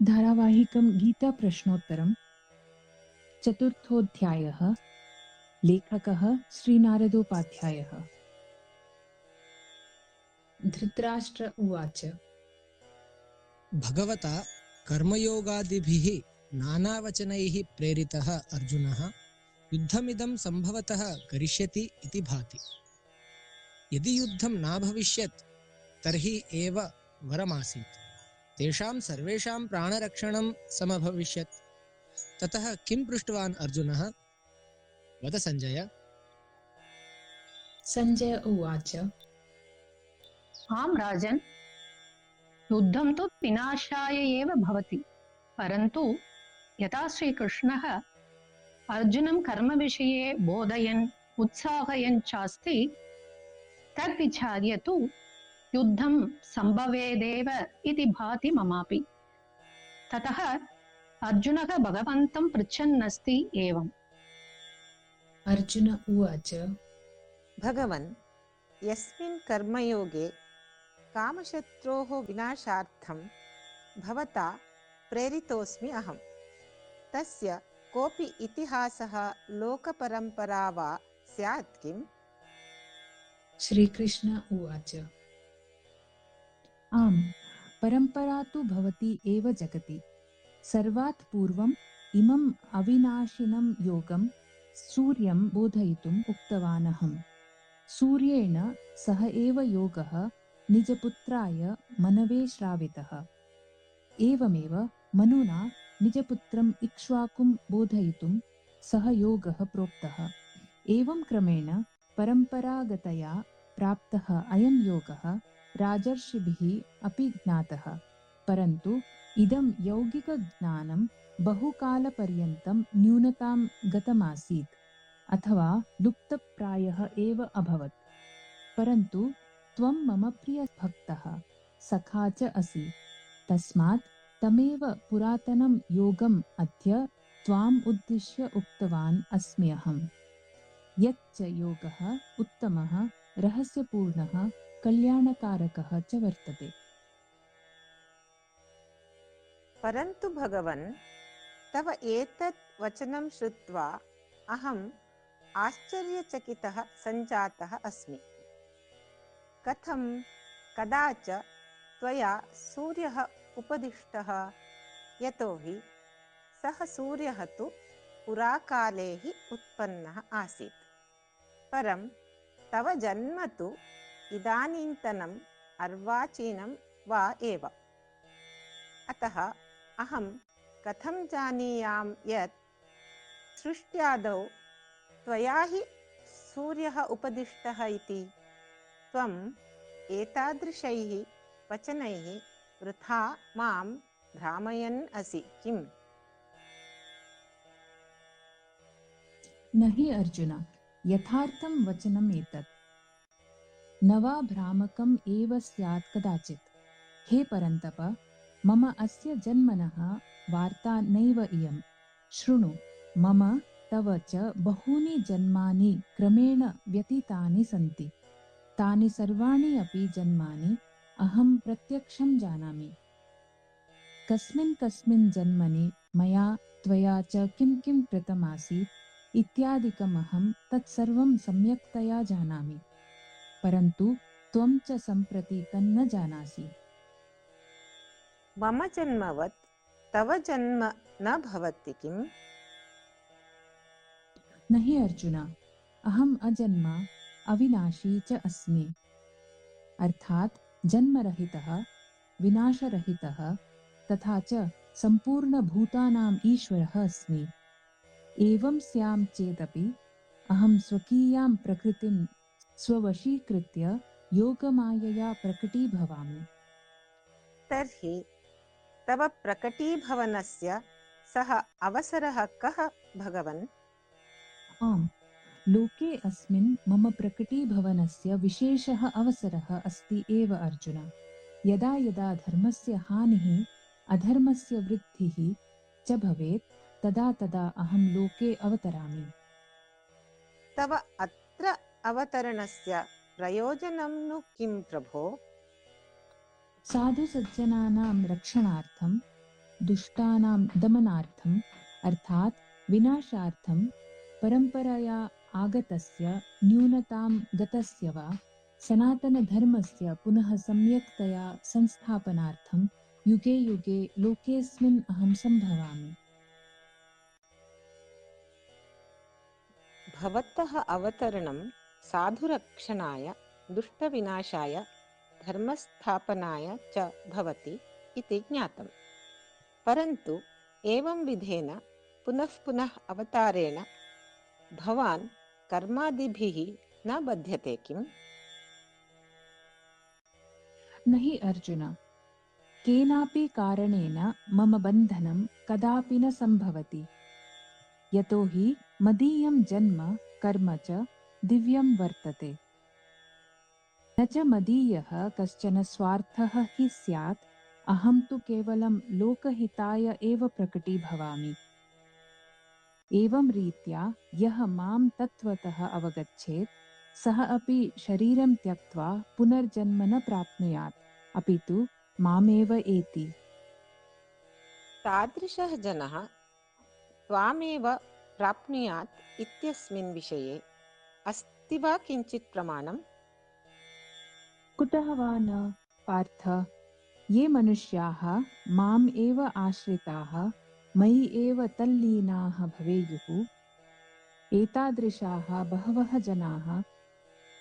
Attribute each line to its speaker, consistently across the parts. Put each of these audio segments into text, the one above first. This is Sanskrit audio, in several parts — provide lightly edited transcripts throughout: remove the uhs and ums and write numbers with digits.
Speaker 1: धारावाहिकं गीताप्रश्नोत्तरं चतुर्थोऽध्यायः। लेखकः श्रीनारदोपाध्यायः। धृतराष्ट्र उवाच।
Speaker 2: भगवता कर्मयोगादिभिः नानावचनैः प्रेरितः अर्जुनः युद्धमिदं संभवतः करिष्यति इति भाति। यदि युद्धं न भविष्यत् तर्हि एव वरमासीत्। तेषां सर्वेषां प्राणरक्षणं समभविष्यत्। ततः किं पृष्टवान् अर्जुनः? वद सञ्जय।
Speaker 1: सञ्जय उवाच।
Speaker 3: आं राजन्, युद्धं तु विनाशाय एव भवति, परन्तु यथा श्रीकृष्णः अर्जुनं कर्मविषये बोधयन् उत्साहयन् चास्ति, तद्विचार्य तु युद्धं सम्भवेदेव इति भाति ममापि। ततः अर्जुनः भगवन्तं पृच्छन्नस्ति एवम्।
Speaker 1: अर्जुन उवाच।
Speaker 4: भगवन्, यस्मिन् कर्मयोगे कामशत्रोः विनाशार्थं भवता प्रेरितोऽस्मि अहं, तस्य कोऽपि इतिहासः लोकपरम्परा वा स्यात् किम्?
Speaker 1: श्रीकृष्ण उवाच। आम्, परम्परा तु भवति एव जगति। सर्वात् पूर्वम् इमम् अविनाशिनं योगं सूर्यं बोधयितुम् उक्तवानहम्। सूर्येण सह एव योगः निजपुत्राय मनवे श्रावितः। एवमेव मनुना निजपुत्रम् इक्ष्वाकुं बोधयितुं सः योगः प्रोक्तः। एवं क्रमेण परम्परागतया प्राप्तः अयं योगः राजर्षिभिः अपि ज्ञातः, परन्तु इदं यौगिकज्ञानं बहुकालपर्यन्तं न्यूनतां गतमासीत् अथवा लुप्तप्रायः एव अभवत्। परन्तु त्वं मम प्रियभक्तः सखा च असि, तस्मात् तमेव पुरातनं योगम् अद्य त्वाम् उद्दिश्य उक्तवान् अस्मि अहम्। यच्च योगः उत्तमः, रहस्यपूर्णः, कल्याणकारकः च वर्तते।
Speaker 4: परन्तु भगवन्, तव एतत् वचनं श्रुत्वा अहम् आश्चर्यचकितः सञ्जातः अस्मि। कथं कदा च त्वया सूर्यः उपदिष्टः? यतोहि सः सूर्यः तु पुराकाले हि उत्पन्नः आसीत्, परं तव जन्म तु इदानीन्तनम् अर्वाचीनं वा एव। अतः अहं कथं जानीयां यत् सृष्ट्यादौ त्वया हि सूर्यः उपदिष्टः इति? त्वम् एतादृशैः वचनैः वृथा मां भ्रामयन् असि किम्?
Speaker 1: न हि अर्जुन, यथार्थं वचनम् एतत्। न वा भ्रामकम् एव स्यात् कदाचित्। हे परन्तप, मम अस्य जन्मनः वार्ता नैव इयं। शृणु, मम तव च बहूनि जन्मानि क्रमेण व्यतीतानि सन्ति। तानि सर्वाणि अपि जन्मानि अहं प्रत्यक्षं जानामि। कस्मिन् कस्मिन् जन्मनि मया त्वया च किं किं कृतमासीत् इत्यादिकमहं तत्सर्वं सम्यक्तया जानामि, परन्तु त्वं च सम्प्रति तन्न जानासि।
Speaker 4: मम जन्मवत् तव जन्म न भवति किम्?
Speaker 1: न हि अर्जुन, अहम् अजन्मा अविनाशी च अस्मि। अर्थात् जन्मरहितः, विनाशरहितः, तथा च सम्पूर्णभूतानाम् ईश्वरः अस्मि। एवं स्यां चेदपि अहं स्वकीयां प्रकृतिं स्ववशीकृत्य योगमायया प्रकटीभवामि।
Speaker 4: तर्हि तव प्रकटीभवनस्य सः अवसरः कः भगवन्?
Speaker 1: आम्, लोके अस्मिन् मम प्रकटीभवनस्य विशेषः अवसरः अस्ति एव अर्जुन। यदा यदा धर्मस्य हानिः अधर्मस्य वृद्धिः च भवेत्, तदा तदा अहं लोके अवतरामि।
Speaker 4: तव अत्र अवतरणस्य प्रयोजनं नु किं प्रभो?
Speaker 1: साधुसज्जनानां रक्षणार्थं, दुष्टानां दमनार्थम् अर्थात् विनाशार्थं परम्परया आगतस्य न्यूनतां गतस्य वा सनातनधर्मस्य पुनः सम्यक्तया संस्थापनार्थं युगे युगे लोकेऽस्मिन् अहं सम्भवामि।
Speaker 4: भवतः अवतरणं साधुरक्षणाय दुष्टविनाशाय धर्मस्थापनाय च भवति इति ज्ञातम्। परन्तु एवं विधेन पुनः पुनः अवतारेण भवान् कर्मादिभिः न बध्यते किम्?
Speaker 1: न हि अर्जुन, केनापि कारणेन मम बन्धनं कदापि न सम्भवति। यतो हि मदीयं जन्म कर्म च दिव्यं वर्तते। न च मदीयः कश्चन स्वार्थः हि स्यात्, अहं तु केवलं लोकहिताय एव प्रकटीभवामि। एवं रीत्या यः मां तत्त्वतः अवगच्छेत् सः अपि शरीरं त्यक्त्वा पुनर्जन्म न प्राप्नुयात्, अपि तु मामेव एति।
Speaker 4: तादृशः जनः त्वामेव प्राप्नुयात् इत्यस्मिन् विषये अस्ति वा किञ्चित् प्रमाणम्?
Speaker 1: कुतः वा न पार्थ? ये मनुष्याः माम् एव आश्रिताः मयि एव तल्लीनाः भवेयुः, एतादृशाः बहवः जनाः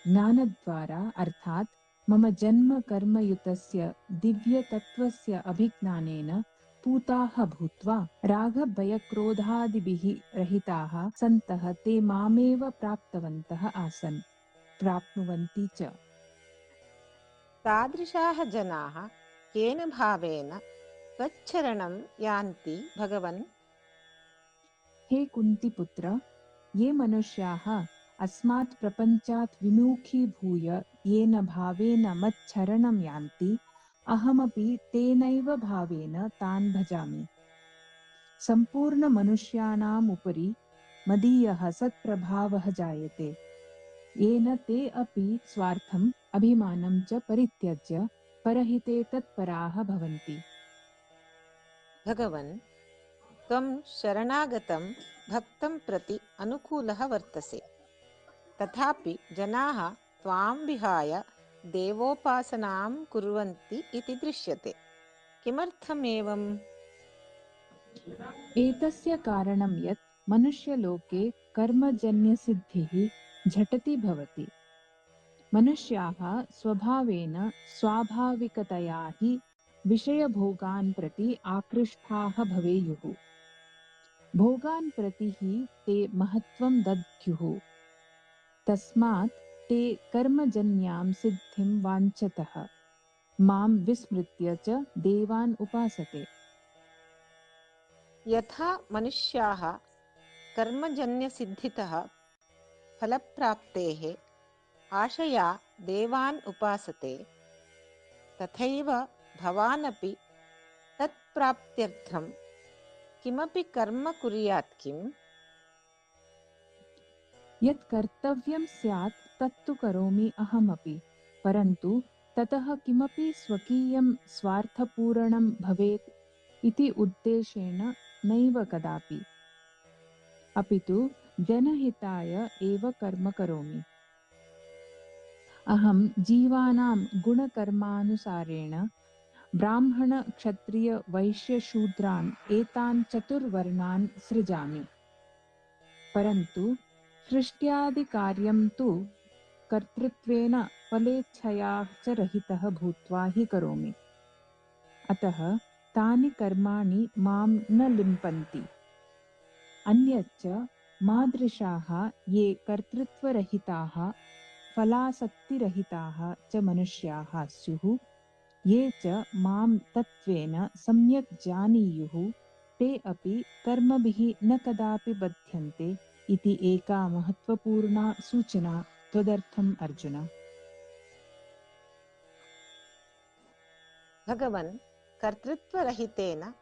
Speaker 1: ज्ञानद्वारा अर्थात् मम जन्म कर्मयुतस्य दिव्यतत्त्वस्य अभिज्ञानेन पूताः भूत्वा रागभयक्रोधादिभिः रहिताः सन्तः ते मामेव प्राप्तवन्तः आसन्, प्राप्नुवन्ति च।
Speaker 4: तादृशाः जनाः केन भावेन त्वच्छरणं यान्ति भगवन्?
Speaker 1: हे कुन्तिपुत्र, ये मनुष्याः अस्मात् प्रपञ्चात् विमुखीभूय येन भावेन मच्छरणं यान्ति, अहमपि तेनैव भावेन तान् भजामि। सम्पूर्णमनुष्याणाम् उपरि मदीयः सत्प्रभावः जायते, येन ते अपि स्वार्थम् अभिमानं च परित्यज्य परहिते तत्पराः भवन्ति।
Speaker 4: भगवन्, त्वं शरणागतं भक्तं प्रति अनुकूलः वर्तसे, तथापि जनाः त्वां विहाय देवोपासनां कुर्वन्ति इति दृश्यते। किमर्थमेवम्?
Speaker 1: एतस्य कारणं यत् मनुष्यलोके कर्मजन्यसिद्धिः झटति भवति। मनुष्याः स्वभावेन स्वाभाविकतया हि विषयभोगान् प्रति आकृष्टाः भवेयुः। भोगान् प्रति हि ते महत्त्वं दद्युः। तस्मात् ते कर्मजन्यां सिद्धिं वाञ्छतः मां विस्मृत्य च देवान् उपासते।
Speaker 4: यथा मनुष्याः कर्मजन्यसिद्धितः फलप्राप्तेः आशया देवान् उपासते, तथैव भवानपि तत्प्राप्त्यर्थं किमपि कर्म कुर्यात् किम्?
Speaker 1: यत् कर्तव्यं स्यात् तत्तु करोमि अहमपि, परन्तु ततः किमपि स्वकीयं स्वार्थपूरणं भवेत् इति उद्देशेन नैव कदापि, अपि तु जनहिताय एव कर्म करोमि। अहं जीवानां गुणकर्मानुसारेण ब्राह्मण क्षत्रिय वैश्य शूद्रान् एतान् चतुर्वर्णान् सृजामि, परन्तु सृष्ट्यादिकार्यं तु कर्तृत्वेन फलेच्छया च रहितः भूत्वा हि करोमि। अतः तानि कर्माणि मां न लिम्पन्ति। अन्यच्च मादृशाः ये कर्तृत्वरहिताः फलासक्तिरहिताः च मनुष्याः स्युः, ये च मां तत्त्वेन सम्यक् जानीयुः, ते अपि कर्मभिः न कदापि बध्यन्ते इति एका महत्त्वपूर्णा सूचना त्वदर्थम् अर्जुन।
Speaker 4: भगवन्, कर्तृत्वरहितेन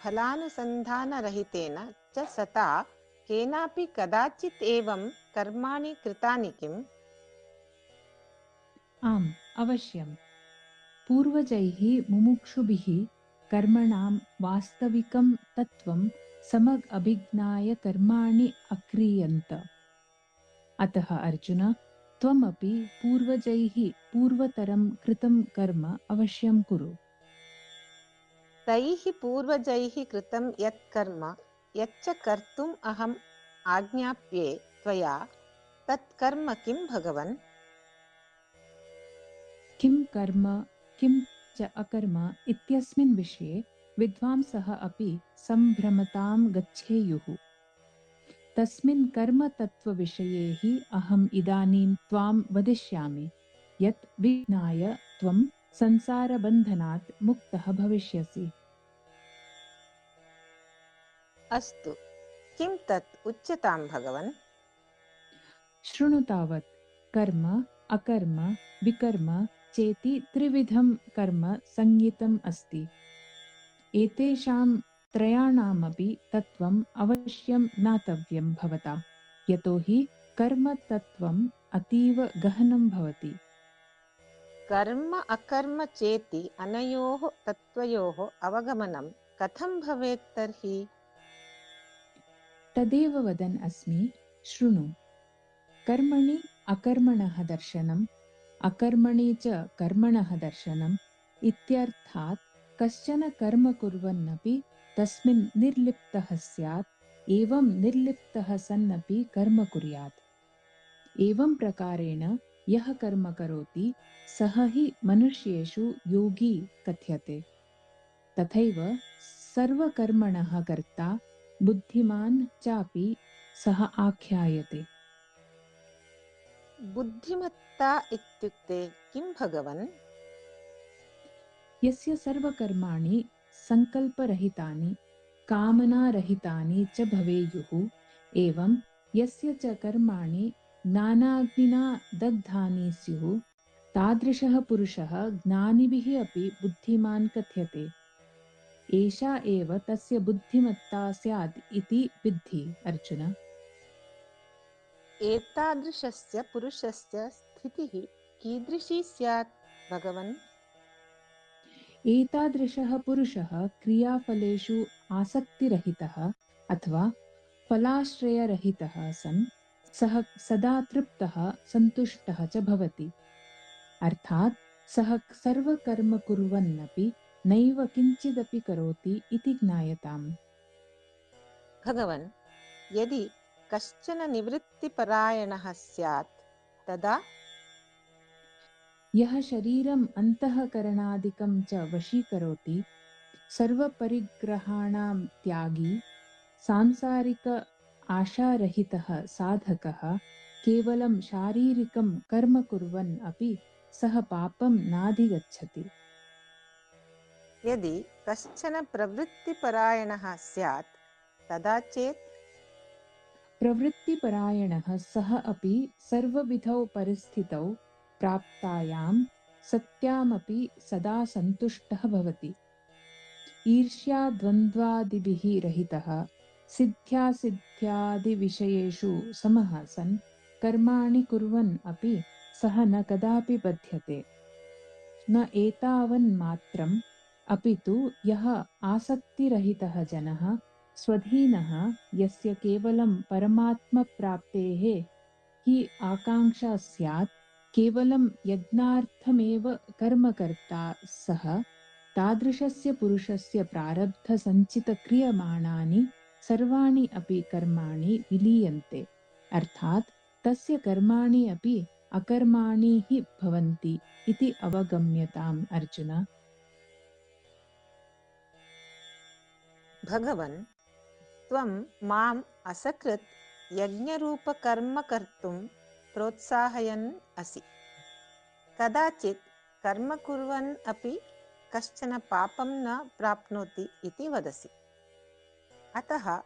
Speaker 4: फलानुसन्धानरहितेन च सता केनापि कदाचित् एवं कर्माणि कृतानि किम्?
Speaker 1: आम्, अवश्यम्। पूर्वजैः मुमुक्षुभिः कर्मणां वास्तविकं तत्त्वं समग् अभिज्ञाय कर्माणि अक्रियन्त। अतः अर्जुन, त्वमपि पूर्वजैः पूर्वतरं कृतं कर्म अवश्यं कुरु।
Speaker 4: तैः पूर्वजैः कृतं यत् कर्म यच्च कर्तुम् अहम् आज्ञाप्ये त्वया तत् कर्म किं भगवन्?
Speaker 1: किं कर्म किं च अकर्म इत्यस्मिन् विषये विद्वांसः अपि सम्भ्रमतां गच्छेयुः। तस्मिन् कर्मतत्त्वविषये हि अहम् इदानीं त्वां वदिष्यामि, यत् विज्ञाय त्वं संसारबन्धनात् मुक्तः भविष्यसि।
Speaker 4: अस्तु, किं तत् उच्यतां भगवन्?
Speaker 1: शृणु तावत्, कर्म अकर्म विकर्म चेति त्रिविधं कर्म संज्ञितम् अस्ति। एतेषां त्रयाणामपि तत्त्वम् अवश्यं ज्ञातव्यं भवता, यतो हि कर्मतत्त्वम् अतीव गहनं भवति।
Speaker 4: कर्म अकर्म चेति अनयोः तत्त्वयोः अवगमनं कथं भवेत् तर्हि?
Speaker 1: तदेव वदन् अस्मि, शृणु। कर्मणि अकर्मणः दर्शनम्, अकर्मणि च कर्मणः दर्शनम् इत्यर्थात् कश्चन कर्म कुर्वन्नपि तस्मिन् निर्लिप्तः स्यात्, एवं निर्लिप्तः सन्नपि कर्म कुर्यात्। एवं प्रकारेण यः कर्म करोति सः हि मनुष्येषु योगी कथ्यते। तथैव सर्वकर्मणः कर्ता बुद्धिमान् चापि सः आख्यायते।
Speaker 4: बुद्धिमत्ता इत्युक्ते किं भगवन्?
Speaker 1: यस्य सर्वकर्माणि सङ्कल्परहितानि कामनारहितानि च भवेयुः, एवं यस्य च कर्माणि ज्ञानाग्निना दग्धानि स्युः, तादृशः पुरुषः ज्ञानिभिः अपि बुद्धिमान् कथ्यते। एषा एव तस्य बुद्धिमत्ता स्यात् इति विद्धि अर्जुन।
Speaker 4: एतादृशस्य पुरुषस्य स्थितिः कीदृशी स्यात् भगवन्?
Speaker 1: एतादृशः पुरुषः क्रियाफलेषु आसक्तिरहितः अथवा फलाश्रयरहितः सन् सः सदा तृप्तः सन्तुष्टः च भवति। अर्थात् सः सर्वकर्म कुर्वन्नपि नैव किञ्चिदपि करोति इति ज्ञायताम्।
Speaker 4: भगवन्, यदि कश्चन निवृत्तिपरायणः स्यात् तदा?
Speaker 1: यः शरीरम् अन्तःकरणादिकं च वशीकरोति, सर्वपरिग्रहाणां त्यागी, सांसारिक आशारहितः साधकः, केवलं शारीरिकं कर्म कुर्वन् अपि सः पापं नाधिगच्छति।
Speaker 4: यदि कश्चन प्रवृत्तिपरायणः स्यात् तदा चेत्?
Speaker 1: प्रवृत्तिपरायणः सः अपि सर्वविधौ परिस्थितौ प्राप्तायां सत्यामपि सदा सन्तुष्टः भवति। ईर्ष्याद्वन्द्वादिभिः रहितः, सिद्ध्यासिद्ध्यादिविषयेषु समः सन् कर्माणि कुर्वन् अपि सः न कदापि बध्यते। न एतावन्मात्रम्, अपि तु यः आसक्तिरहितः जनः, स्वधीनः, यस्य केवलं परमात्मप्राप्तेः हि आकाङ्क्षा स्यात्, केवलं यज्ञार्थमेव कर्मकर्ता सः, तादृशस्य पुरुषस्य प्रारब्धसञ्चितक्रियमाणानि सर्वाणि अपि कर्माणि विलीयन्ते। अर्थात् तस्य कर्माणि अपि अकर्माणि हि भवन्ति इति अवगम्यताम् अर्जुन।
Speaker 4: भगवन्, त्वं माम् असकृत् यज्ञरूपकर्म कर्तुं प्रोत्साहयन् असि। कदाचित् कर्म कुर्वन् अपि कश्चन पापं न प्राप्नोति इति वदसि। अतः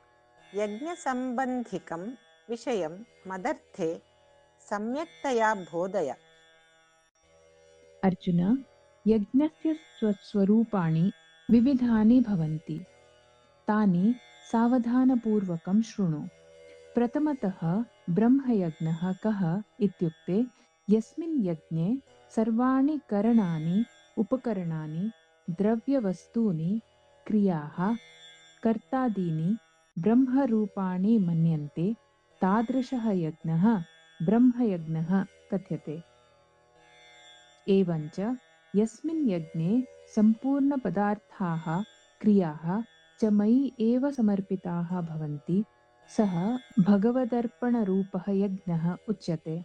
Speaker 4: यज्ञसम्बन्धिकं विषयं मदर्थे सम्यक्तया बोधय।
Speaker 1: अर्जुन, यज्ञस्य स्वरूपाणि विविधानि भवन्ति। तानि सावधानपूर्वकं शृणु। प्रथमतः ब्रह्मयज्ञः कः इत्युक्ते, यस्मिन् यज्ञे सर्वाणि करणानि उपकरणानि द्रव्यवस्तूनि क्रियाः कर्तादीनि ब्रह्मरूपाणि मन्यन्ते तादृशः यज्ञः ब्रह्मयज्ञः कथ्यते। एवञ्च यस्मिन् यज्ञे सम्पूर्णपदार्थाः क्रियाः च मयि एव समर्पिताः भवन्ति सः भगवदर्पणरूपः यज्ञः उच्यते।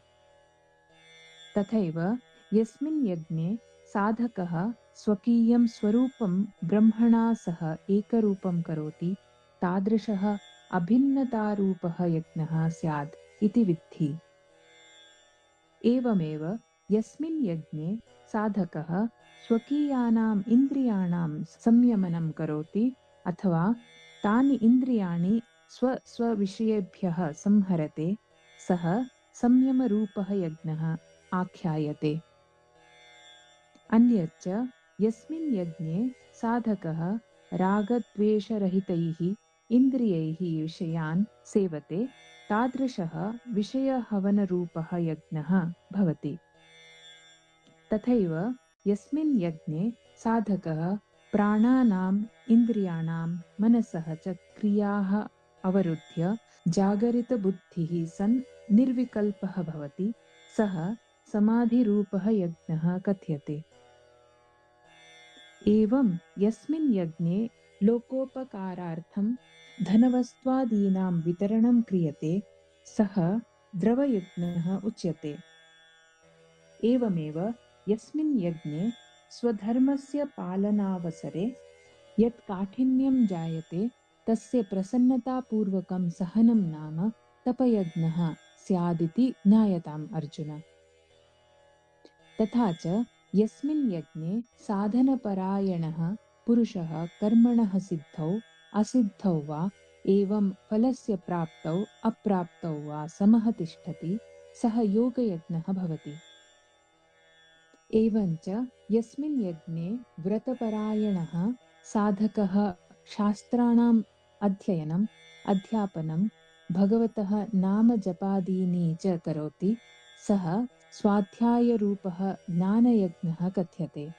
Speaker 1: तथैव यस्मिन् यज्ञे साधकः स्वकीयं स्वरूपं ब्रह्मणा सह एकरूपं करोति तादृशः अभिन्नतारूपः यज्ञः स्यात् इति विद्धि। एवमेव यस्मिन् यज्ञे साधकः स्वकीयानाम् इन्द्रियाणां संयमनं करोति अथवा तानि इन्द्रियाणि स्वस्वविषयेभ्यः संहरते सः संयमरूपः यज्ञः आख्यायते। अन्यच्च यस्मिन् यज्ञे साधकः रागद्वेषरहितैः इन्द्रियैः विषयान् सेवते तादृशः विषयहवनरूपः यज्ञः भवति। तथैव यस्मिन् यज्ञे साधकः प्राणानाम् इन्द्रियाणां मनसः च क्रियाः अवरुद्ध्य जागरितबुद्धिः सन् निर्विकल्पः भवति सः समाधिरूपः यज्ञः कथ्यते। एवं यस्मिन् यज्ञे लोकोपकारार्थं धनवस्त्वादीनां वितरणं क्रियते सः द्रवयज्ञः उच्यते। एवमेव यस्मिन् यज्ञे स्वधर्मस्य पालनावसरे यत् काठिन्यं जायते तस्य प्रसन्नतापूर्वकं सहनं नाम तपयज्ञः स्यादिति ज्ञायताम् अर्जुन। तथा च यस्मिन् यज्ञे साधनपरायणः पुरुषः कर्मणः सिद्धौ असिद्धौ वा एवं फलस्य प्राप्तौ अप्राप्तौ वा समः तिष्ठति सः योगयज्ञः भवति। एवञ्च यस्मिन् यज्ञे व्रतपरायणः साधकः शास्त्राणाम् अध्ययनम् अध्यापनं भगवतः नामजपादीनि च करोति सः स्वाध्यायरूपः ज्ञानयज्ञः कथ्यते।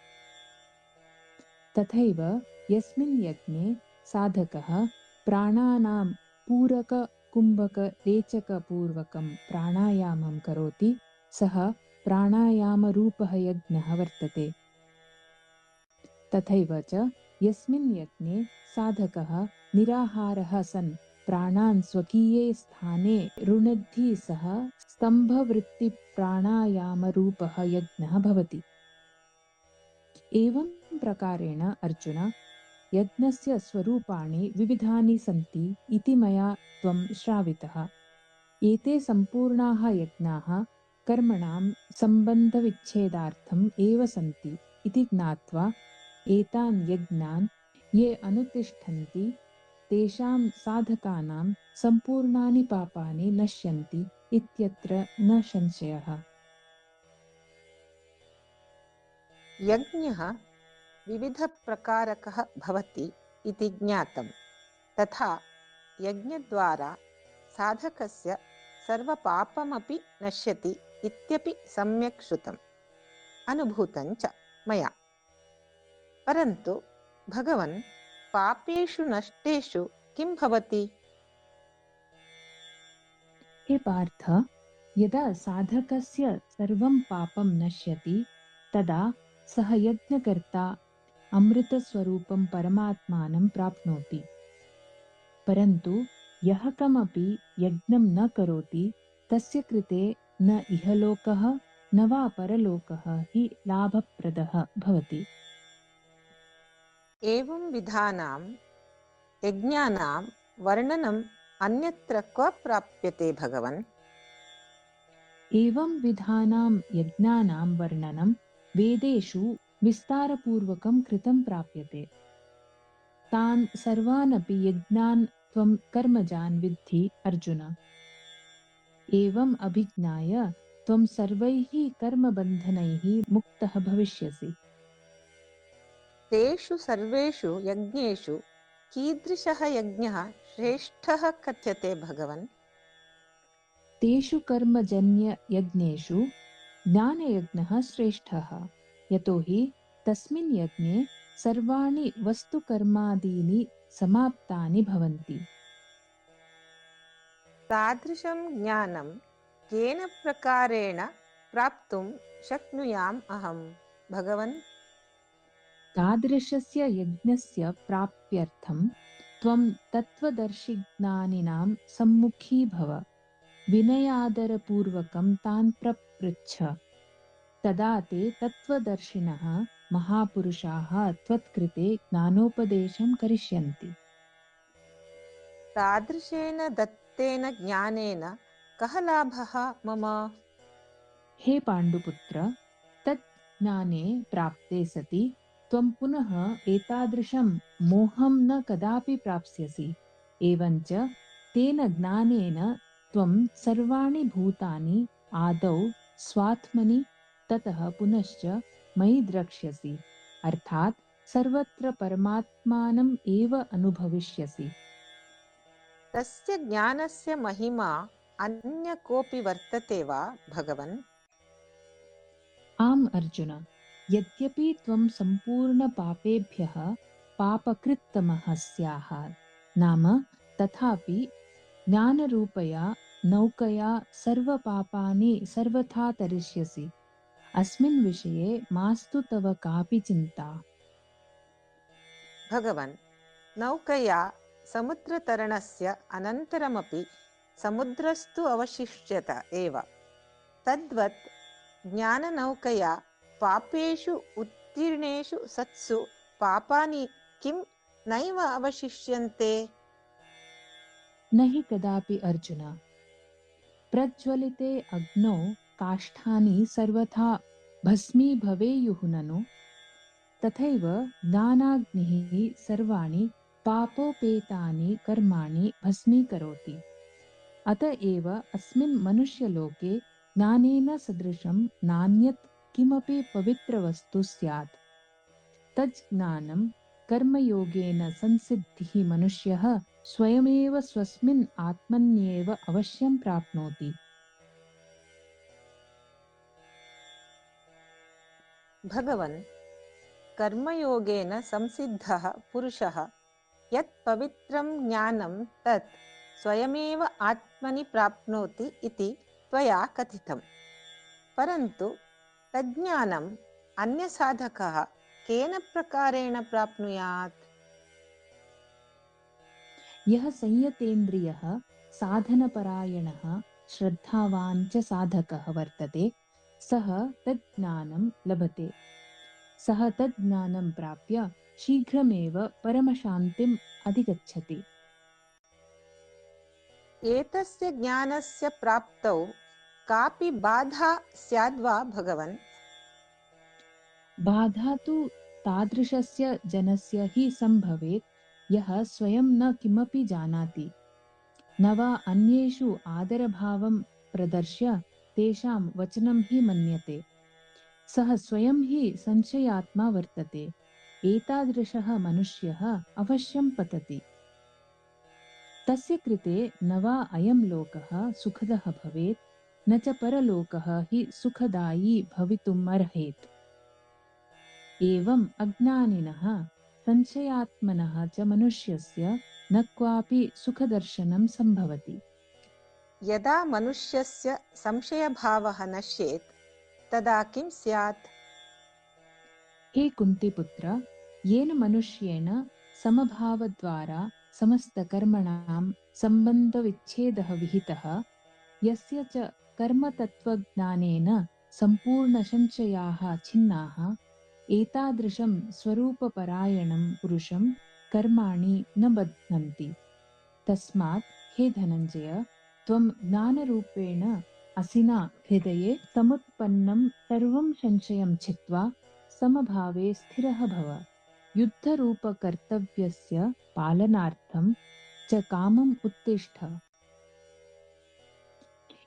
Speaker 1: तथैव यस्मिन् यज्ञे साधकः प्राणानां पूरककुम्भकरेचकपूर्वकं प्राणायामं करोति सः प्राणायामरूपः यज्ञः वर्तते। तथैव च यस्मिन् यज्ञे साधकः निराहारः सन् प्राणान् स्वकीये स्थाने रुणद्धि सः स्तम्भवृत्तिप्राणायामरूपः यज्ञः भवति। एवं प्रकारेण अर्जुन यज्ञस्य स्वरूपाणि विविधानि सन्ति इति मया त्वं श्रावितः। एते सम्पूर्णाः यज्ञाः कर्मणां सम्बन्धविच्छेदार्थम् एव सन्ति इति ज्ञात्वा एतान् यज्ञान् ये अनुतिष्ठन्ति तेषां साधकानां सम्पूर्णानि पापानि नश्यन्ति इत्यत्र न संशयः।
Speaker 4: यज्ञः विविधप्रकारकः भवति इति ज्ञातं। तथा यज्ञद्वारा साधकस्य सर्वपापमपि नश्यति इत्यपि सम्यक् श्रुतम् अनुभूतं च मया। परन्तु भगवन् पापेषु नष्टेषु किं भवति?
Speaker 1: हे पार्थ, यदा साधकस्य सर्वं पापं नश्यति तदा सः यज्ञकर्ता अमृतस्वरूपं परमात्मानं प्राप्नोति। परन्तु यः कमपि यज्ञं न करोति तस्य कृते न इहलोकः न वा परलोकः हि लाभप्रदः भवति।
Speaker 4: एवं विधानां यज्ञानां वर्णनम् अन्यत्र क्व प्राप्यते भगवन्?
Speaker 1: एवं विधानां यज्ञानां वर्णनं वेदेषु विस्तारपूर्वकं कृतं प्राप्यते। तान् सर्वानपि यज्ञान् त्वं कर्मजान् विद्धि अर्जुन। एवम् अभिज्ञाय त्वं सर्वैः कर्मबन्धनैः मुक्तः भविष्यसि।
Speaker 4: तेषु सर्वेषु यज्ञेषु कीदृशः यज्ञः श्रेष्ठः कथ्यते भगवन्?
Speaker 1: तेषु कर्मजन्ययज्ञेषु ज्ञानयज्ञः श्रेष्ठः, यतो हि तस्मिन् यज्ञे सर्वाणि वस्तुकर्मादीनि समाप्तानि भवन्ति।
Speaker 4: तादृशं ज्ञानं केन प्रकारेण प्राप्तुं शक्नुयाम् अहं भगवन्?
Speaker 1: तादृशस्य यज्ञस्य प्राप्त्यर्थं त्वं तत्त्वदर्शिज्ञानिनां सम्मुखी भव। विनयादरपूर्वकं तान् प्रपृच्छ। तदा ते तत्त्वदर्शिनः महापुरुषाः त्वत्कृते ज्ञानोपदेशं करिष्यन्ति।
Speaker 4: तादृशेन दत्तेन ज्ञानेन कः लाभः मम?
Speaker 1: हे पाण्डुपुत्र, तत् ज्ञाने प्राप्ते सति त्वं पुनः एतादृशं मोहं न कदापि प्राप्स्यसि। एवञ्च तेन ज्ञानेन त्वं सर्वाणि भूतानि आदौ स्वात्मनि ततः पुनश्च मयि द्रक्ष्यसि, अर्थात् सर्वत्र परमात्मानम् एव अनुभविष्यसि।
Speaker 4: तस्य ज्ञानस्य महिमा अन्य कोऽपि वर्तते वा भगवन्?
Speaker 1: आम् अर्जुन, यद्यपि त्वं सम्पूर्णपापेभ्यः पापकृत्तमः स्याः, नाम तथापि ज्ञानरूपया नौकया सर्वपापानि सर्वथा तरिष्यसि। अस्मिन् विषये मास्तु तव कापि चिन्ता।
Speaker 4: भगवन्, नौकया समुद्रतरणस्य अनन्तरमपि समुद्रस्तु अवशिष्यत एव। तद्वत् ज्ञाननौकया पापेषु उत्तीर्णेषु सत्सु पापानि किं नैव अवशिष्यन्ते?
Speaker 1: न हि कदापि अर्जुन। प्रज्वलिते अग्नौ काष्ठानि सर्वथा भस्मीभवेयुः ननु? तथैव ज्ञानाग्निः सर्वाणि पापोपेतानि कर्माणि भस्मीकरोति। अत एव अस्मिन् मनुष्यलोके ज्ञानेन सदृशं नान्यत् किमपि पवित्रवस्तु स्यात्। तज्ज्ञानं कर्मयोगेन संसिद्धिः मनुष्यः स्वयमेव स्वस्मिन् आत्मन्येव अवश्यं प्राप्नोति।
Speaker 4: भगवन्, कर्मयोगेन संसिद्धः पुरुषः यत् पवित्रं ज्ञानं तत् स्वयमेव आत्मनि प्राप्नोति इति त्वया कथितं। परन्तु तज्ज्ञानम् अन्यसाधकः केन प्रकारेण प्राप्नुयात्?
Speaker 1: यः संयतेन्द्रियः साधनपरायणः श्रद्धावान् च साधकः वर्तते, सः तज्ज्ञानं लभते। सः तज्ज्ञानं प्राप्य शीघ्रमेव परमशान्तिम् अधिगच्छति।
Speaker 4: एतस्य ज्ञानस्य प्राप्तौ कापि बाधा स्याद्वा भगवन्?
Speaker 1: बाधा तु तादृशस्य जनस्य हि सम्भवेत् यः स्वयं न किमपि जानाति, न वा अन्येषु आदरभावं प्रदर्श्य तेषां वचनं हि मन्यते। सः स्वयं हि संशयात्मा वर्तते। एतादृशः मनुष्यः अवश्यं पतति। तस्य कृते न वा अयं लोकः सुखदः भवेत्, न च परलोकः हि सुखदायी भवितुम् अर्हेत्। एवम् अज्ञानिनः संशयात्मनः च मनुष्यस्य न क्वापि सुखदर्शनं सम्भवति।
Speaker 4: यदा मनुष्यस्य संशयभावः नश्येत् तदा किं स्यात्?
Speaker 1: हे कुन्तीपुत्र, येन मनुष्येण समभावद्वारा समस्तकर्मणां सम्बन्धविच्छेदः विहितः, यस्य च कर्मतत्त्वज्ञानेन सम्पूर्णसंशयाः छिन्नाः, एतादृशं स्वरूपपरायणं पुरुषं कर्माणि न बध्नन्ति। तस्मात् हे धनञ्जय, त्वं ज्ञानरूपेण असिना हृदये समुत्पन्नं सर्वं संशयं छित्त्वा समभावे स्थिरः भव। युद्धरूपकर्तव्यस्य पालनार्थं च कामम् उत्तिष्ठ।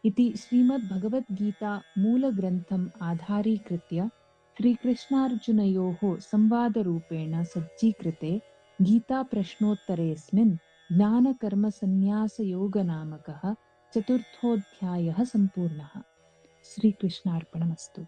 Speaker 1: इति श्रीमद्भगवद्गीता मूलग्रन्थम् आधारीकृत्य श्रीकृष्णार्जुनयोः संवादरूपेण सज्जीकृते गीताप्रश्नोत्तरेऽस्मिन् ज्ञानकर्मसन्न्यासयोगनामकः चतुर्थोऽध्यायः सम्पूर्णः। श्रीकृष्णार्पणमस्तु।